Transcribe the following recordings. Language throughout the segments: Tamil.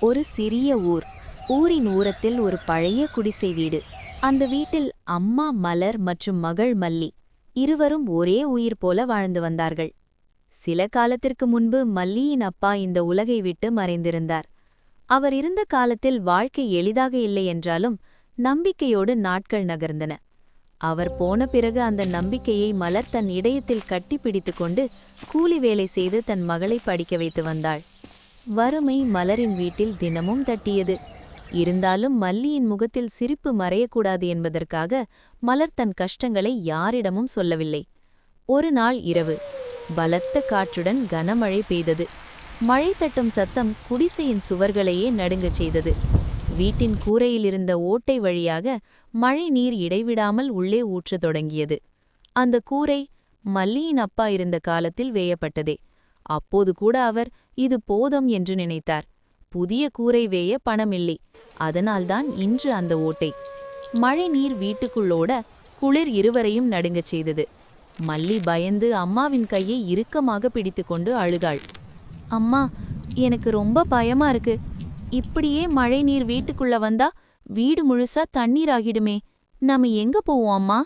ஒரு சிறிய ஊர். ஊரின் ஊரத்தில் ஒரு பழைய குடிசை வீடு. அந்த வீட்டில் அம்மா மலர் மற்றும் மகள் மல்லி இருவரும் ஒரே உயிர் போல வாழ்ந்து வந்தார்கள். சில காலத்திற்கு முன்பு மல்லியின் அப்பா இந்த உலகை விட்டு மறைந்திருந்தார். அவர் இருந்த காலத்தில் வாழ்க்கை எளிதாக இல்லை என்றாலும் நம்பிக்கையோடு நாட்கள் நகர்ந்தன. அவர் போன பிறகு அந்த நம்பிக்கையை மலர் தன் இதயத்தில் கட்டிப்பிடித்து கொண்டு கூலி வேலை செய்து தன் மகளை படிக்க வைத்து வந்தாள். வறுமை மலரின் வீட்டில் தினமும் தட்டியது. இருந்தாலும் மல்லியின் முகத்தில் சிரிப்பு மறையக்கூடாது என்பதற்காக மலர் தன் கஷ்டங்களை யாரிடமும் சொல்லவில்லை. ஒரு நாள் இரவு பலத்த காற்றுடன் கனமழை பெய்தது. மழை தட்டும் சத்தம் குடிசையின் சுவர்களையே நடுங்கச் செய்தது. வீட்டின் கூரையிலிருந்த ஓட்டை வழியாக மழை நீர் இடைவிடாமல் உள்ளே ஊற்றத் தொடங்கியது. அந்த கூரை மல்லியின் அப்பா இருந்த காலத்தில் வேயப்பட்டதே. அப்போது கூட அவர் இது போதும் என்று நினைத்தார். புதிய கூரை வேய பணமில்லை. அதனால்தான் இன்று அந்த ஓட்டை. மழை நீர் வீட்டுக்குள்ளோட குளிர் இருவரையும் நடுங்கச் செய்தது. மல்லி பயந்து அம்மாவின் கையை இறுக்கமாக பிடித்துக்கொண்டு அழுதாள். அம்மா, எனக்கு ரொம்ப பயமா இருக்கு. இப்படியே மழை நீர் வீட்டுக்குள்ள வந்தா வீடு முழுசா தண்ணீர் ஆகிடுமே. நாம எங்க போவோம் அம்மா?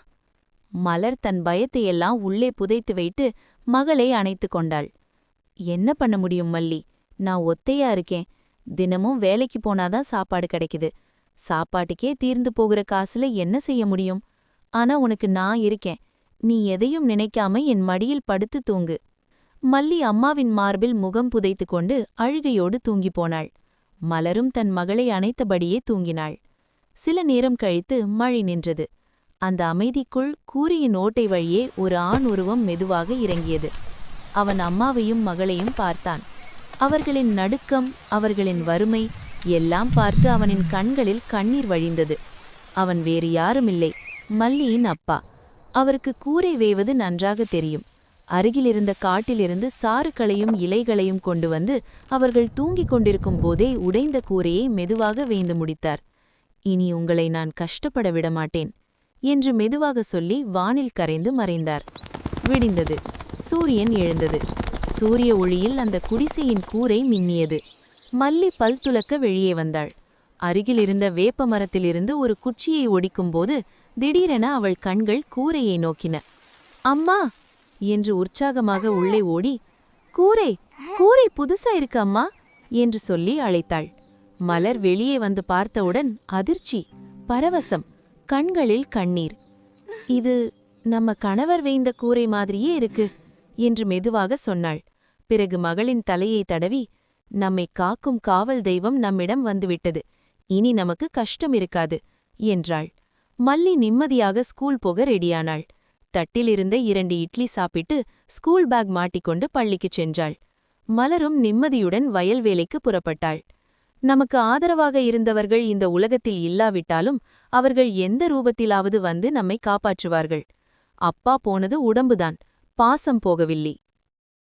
மலர் தன் பயத்தையெல்லாம் உள்ளே புதைத்து வைத்து மகளை அணைத்து கொண்டாள். என்ன பண்ண முடியும் மல்லி? நான் ஒத்தையா இருக்கேன். தினமும் வேலைக்கு போனாதான் சாப்பாடு கிடைக்குது. சாப்பாட்டுக்கே தீர்ந்து போகிற காசுல என்ன செய்ய முடியும்? ஆனா உனக்கு நான் இருக்கேன். நீ எதையும் நினைக்காம என் மடியில் படுத்து தூங்கு. மல்லி அம்மாவின் மார்பில் முகம் புதைத்து கொண்டு அழுகையோடு தூங்கி போனாள். மலரும் தன் மகளை அணைத்தபடியே தூங்கினாள். சில நேரம் கழித்து மழை நின்றது. அந்த அமைதிக்குள் கூரையின் ஓட்டை வழியே ஒரு ஆண் உருவம் மெதுவாக இறங்கியது. அவன் அம்மாவையும் மகளையும் பார்த்தான். அவர்களின் நடுக்கம், அவர்களின் வறுமை எல்லாம் பார்த்து அவனின் கண்களில் கண்ணீர் வழிந்தது. அவன் வேறு யாருமில்லை, மல்லியின் அப்பா. அவருக்கு கூரை வேவது நன்றாக தெரியும். அருகிலிருந்த காட்டிலிருந்து சாறுகளையும் இலைகளையும் கொண்டு வந்து அவர்கள் தூங்கிக் கொண்டிருக்கும் போதே உடைந்த கூரையை மெதுவாக வேய்ந்து முடித்தார். இனி உங்களை நான் கஷ்டப்பட விடமாட்டேன் என்று மெதுவாக சொல்லி வானில் கரைந்து மறைந்தார். விடிந்தது. சூரியன் எழுந்தது. சூரிய ஒளியில் அந்த குடிசையின் கூரை மின்னியது. மல்லி பல் துலக்க வெளியே வந்தாள். அருகிலிருந்த வேப்ப மரத்திலிருந்து ஒரு குச்சியை ஒடிக்கும்போது திடீரென அவள் கண்கள் கூரையை நோக்கின. அம்மா என்று உற்சாகமாக உள்ளே ஓடி, கூரை கூரை புதுசா இருக்கு அம்மா என்று சொல்லி அழைத்தாள். மலர் வெளியே வந்து பார்த்தவுடன் அதிர்ச்சி, பரவசம், கண்களில் கண்ணீர். இது நம்ம கணவர் வேய்ந்த கூரை மாதிரியே இருக்கு என்று மெதுவாக சொன்னாள். பிறகு மகளின் தலையை தடவி, நம்மை காக்கும் காவல் தெய்வம் நம்மிடம் வந்துவிட்டது. இனி நமக்கு கஷ்டம் இருக்காது என்றாள். மல்லி நிம்மதியாக ஸ்கூல் போக ரெடியானாள். தட்டிலிருந்த 2 இட்லி சாப்பிட்டு ஸ்கூல் பேக் மாட்டிக்கொண்டு பள்ளிக்குச் சென்றாள். மலரும் நிம்மதியுடன் வயல் வேலைக்கு புறப்பட்டாள். நமக்கு ஆதரவாக இருந்தவர்கள் இந்த உலகத்தில் இல்லாவிட்டாலும் அவர்கள் எந்த ரூபத்திலாவது வந்து நம்மை காப்பாற்றுவார்கள். அப்பா போனது உடம்புதான், பாசம் போகவில்லை.